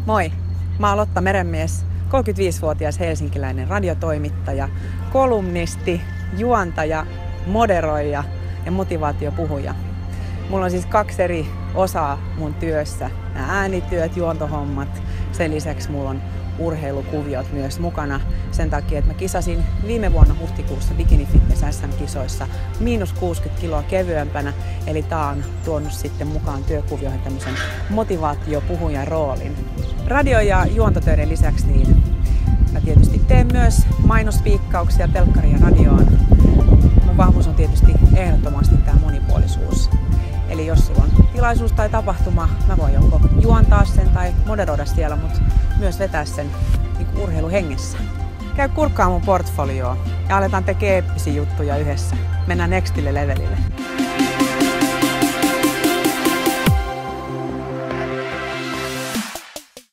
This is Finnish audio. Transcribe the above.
Moi! Mä oon Lotta Merenmies, 35-vuotias helsinkiläinen radiotoimittaja, kolumnisti, juontaja, moderoija ja motivaatiopuhuja. Mulla on siis 2 eri osaa mun työssä. Nämä äänityöt, juontohommat. Sen lisäksi mulla on urheilukuviot myös mukana sen takia, että mä kisasin viime vuonna huhtikuussa Bikini Fitness SM-kisoissa -60 kiloa kevyempänä. Eli tää on tuonut sitten mukaan työkuvioihin tämmöisen motivaatiopuhujan roolin. Radio- ja juontotöiden lisäksi niin mä tietysti teen myös mainospiikkauksia telkkari ja radioon. Mun vahvuus on tietysti ehdottomasti tää monipuolisuus. Eli jos sulla on tilaisuus tai tapahtuma, mä voin joko juontaa sen tai moderoida siellä, mutta myös vetää sen niin kuin urheiluhengessä. Käy kurkkaa mun portfolioon ja aletaan tekemään eeppisiä juttuja yhdessä. Mennään nextille levelille.